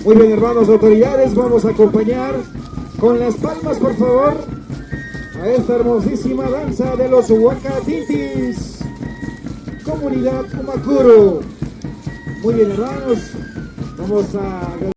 Muy bien, hermanos, autoridades, vamos a acompañar con las palmas, por favor, a esta hermosísima danza de los Huacatintis, comunidad Humacuro. Muy bien, hermanos, vamos a